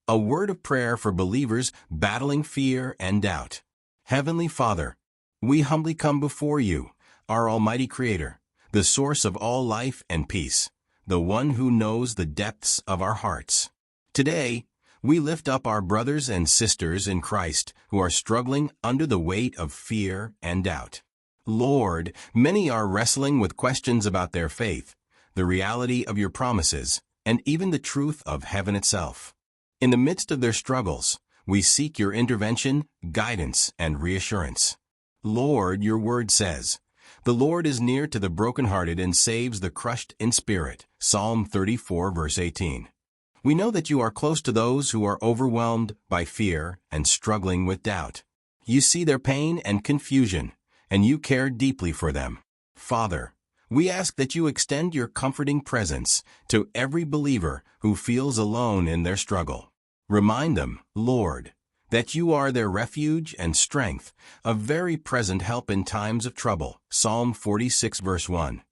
a word of prayer for believers battling fear and doubt. Heavenly Father, we humbly come before you, our Almighty Creator, the source of all life and peace, the one who knows the depths of our hearts. Today, we lift up our brothers and sisters in Christ who are struggling under the weight of fear and doubt. Lord, many are wrestling with questions about their faith, the reality of your promises, and even the truth of heaven itself. In the midst of their struggles, we seek your intervention, guidance, and reassurance. Lord, your word says, "The Lord is near to the brokenhearted and saves the crushed in spirit." Psalm 34, verse 18. We know that you are close to those who are overwhelmed by fear and struggling with doubt. You see their pain and confusion, and you care deeply for them. Father, we ask that you extend your comforting presence to every believer who feels alone in their struggle. Remind them, Lord, that you are their refuge and strength, a very present help in times of trouble. Psalm 46, verse 1.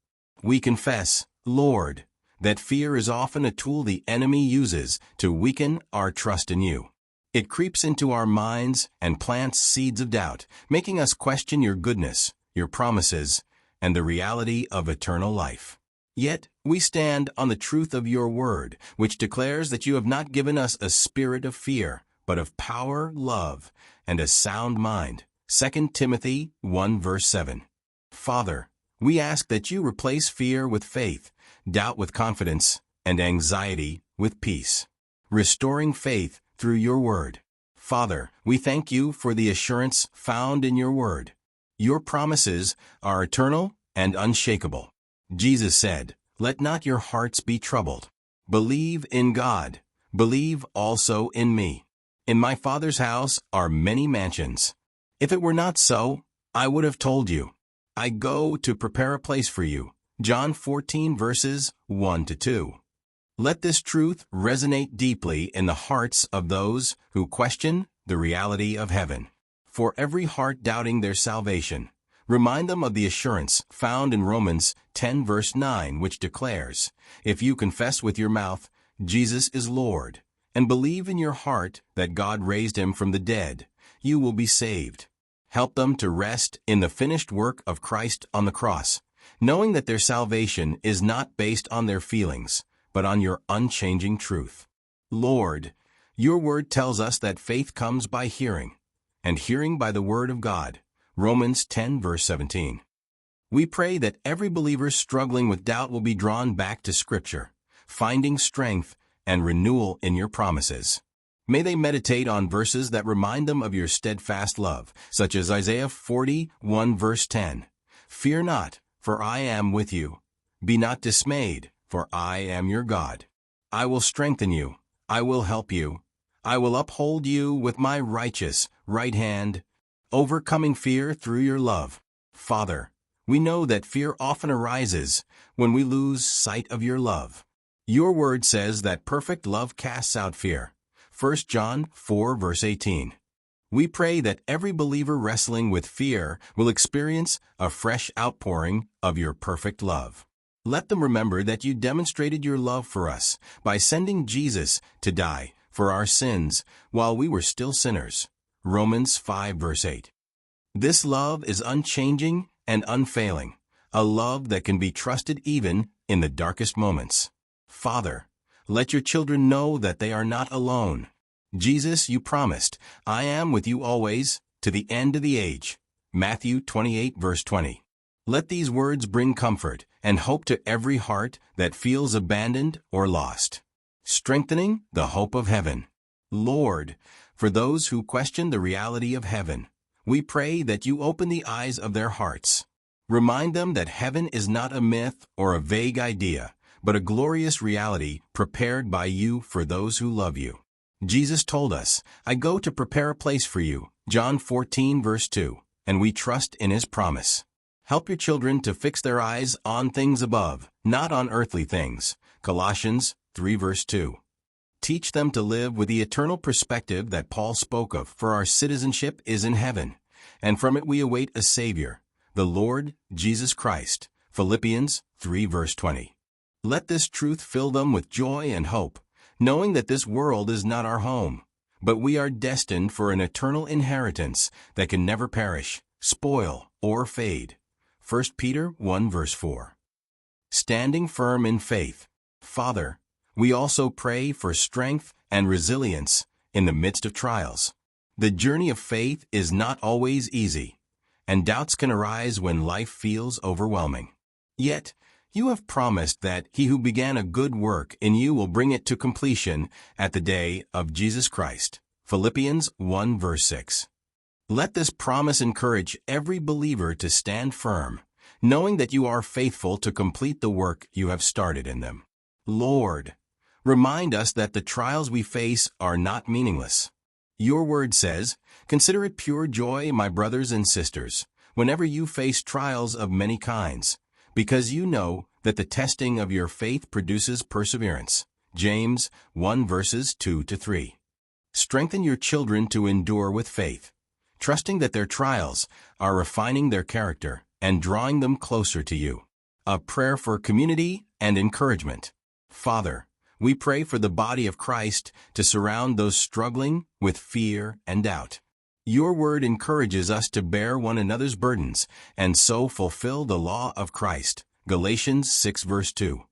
We confess, Lord, that fear is often a tool the enemy uses to weaken our trust in you. It creeps into our minds and plants seeds of doubt, making us question your goodness, your promises, and the reality of eternal life. Yet, we stand on the truth of your word, which declares that you have not given us a spirit of fear, but of power, love, and a sound mind. 2 Timothy 1, verse 7. Father, we ask that you replace fear with faith, doubt with confidence, and anxiety with peace, restoring faith through your word. Father, we thank you for the assurance found in your word. Your promises are eternal and unshakable. Jesus said, "Let not your hearts be troubled. Believe in God. Believe also in me. In my Father's house are many mansions. If it were not so, I would have told you. I go to prepare a place for you." John 14, verses 1 to 2. Let this truth resonate deeply in the hearts of those who question the reality of heaven. For every heart doubting their salvation, remind them of the assurance found in Romans 10, verse 9, which declares, "If you confess with your mouth Jesus is Lord, and believe in your heart that God raised him from the dead, you will be saved." Help them to rest in the finished work of Christ on the cross, knowing that their salvation is not based on their feelings, but on your unchanging truth. Lord, your word tells us that faith comes by hearing, and hearing by the word of God. Romans 10, verse 17. We pray that every believer struggling with doubt will be drawn back to Scripture, finding strength and renewal in your promises. May they meditate on verses that remind them of your steadfast love, such as Isaiah 41, verse 10. "Fear not, for I am with you. Be not dismayed, for I am your God. I will strengthen you. I will help you. I will uphold you with my righteous right hand, overcoming fear through your love." Father, we know that fear often arises when we lose sight of your love. Your word says that perfect love casts out fear. 1 John 4, verse 18. We pray that every believer wrestling with fear will experience a fresh outpouring of your perfect love. Let them remember that you demonstrated your love for us by sending Jesus to die for our sins while we were still sinners. Romans 5, verse 8. This love is unchanging and unfailing, a love that can be trusted even in the darkest moments. Father, let your children know that they are not alone. Jesus, you promised, "I am with you always, to the end of the age." Matthew 28, verse 20. Let these words bring comfort and hope to every heart that feels abandoned or lost, strengthening the hope of heaven. Lord, for those who question the reality of heaven, we pray that you open the eyes of their hearts. Remind them that heaven is not a myth or a vague idea, but a glorious reality prepared by you for those who love you. Jesus told us, "I go to prepare a place for you." John 14, verse 2, and we trust in his promise. Help your children to fix their eyes on things above, not on earthly things. Colossians 3, verse 2. Teach them to live with the eternal perspective that Paul spoke of, for our citizenship is in heaven, and from it we await a Savior, the Lord Jesus Christ. Philippians 3, verse 20. Let this truth fill them with joy and hope, knowing that this world is not our home, but we are destined for an eternal inheritance that can never perish, spoil, or fade. 1 Peter 1 verse 4. Standing firm in faith. Father, we also pray for strength and resilience in the midst of trials. The journey of faith is not always easy, and doubts can arise when life feels overwhelming. Yet, you have promised that he who began a good work in you will bring it to completion at the day of Jesus Christ. Philippians 1 verse 6. Let this promise encourage every believer to stand firm, knowing that you are faithful to complete the work you have started in them. Lord, remind us that the trials we face are not meaningless. Your word says, "Consider it pure joy, my brothers and sisters, whenever you face trials of many kinds, because you know that the testing of your faith produces perseverance." James 1 verses 2-3. Strengthen your children to endure with faith, trusting that their trials are refining their character and drawing them closer to you. A prayer for community and encouragement. Father, we pray for the body of Christ to surround those struggling with fear and doubt. Your word encourages us to bear one another's burdens and so fulfill the law of Christ. Galatians 6 verse 2.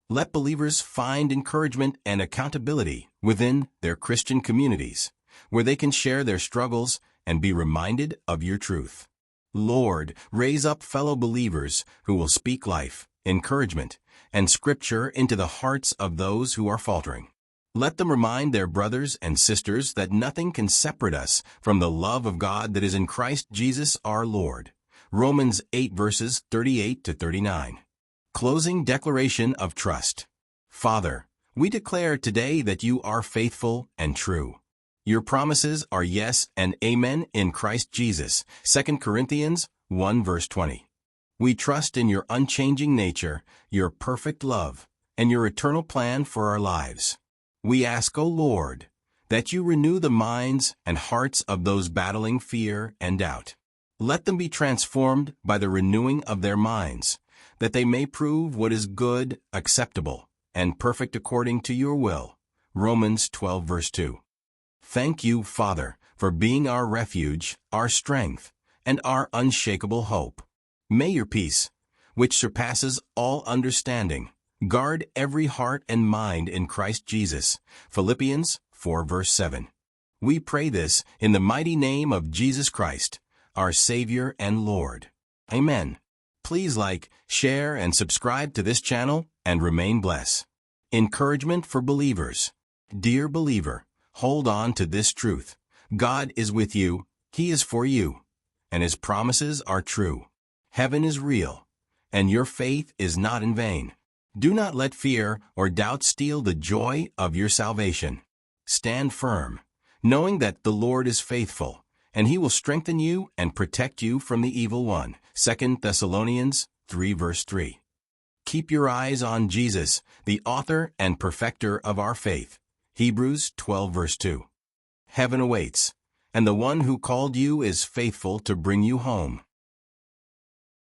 Let believers find encouragement and accountability within their Christian communities, where they can share their struggles and be reminded of your truth. Lord, raise up fellow believers who will speak life, encouragement, and scripture into the hearts of those who are faltering. Let them remind their brothers and sisters that nothing can separate us from the love of God that is in Christ Jesus our Lord. Romans 8 verses 38-39. Closing declaration of trust. Father, we declare today that you are faithful and true. Your promises are yes and amen in Christ Jesus. 2 Corinthians 1 verse 20. We trust in your unchanging nature, your perfect love, and your eternal plan for our lives. We ask, O Lord, that you renew the minds and hearts of those battling fear and doubt. Let them be transformed by the renewing of their minds, that they may prove what is good, acceptable, and perfect according to your will. Romans 12 verse 2. Thank you, Father, for being our refuge, our strength, and our unshakable hope. May your peace, which surpasses all understanding, guard every heart and mind in Christ Jesus. Philippians 4 verse 7. We pray this in the mighty name of Jesus Christ, our Savior and Lord. Amen. Please like, share, and subscribe to this channel and remain blessed. Encouragement for believers. Dear believer, hold on to this truth. God is with you, He is for you, and His promises are true. Heaven is real, and your faith is not in vain. Do not let fear or doubt steal the joy of your salvation. Stand firm, knowing that the Lord is faithful, and He will strengthen you and protect you from the evil one. 2 Thessalonians 3 verse 3. Keep your eyes on Jesus, the author and perfecter of our faith. Hebrews 12 verse 2. Heaven awaits, and the one who called you is faithful to bring you home.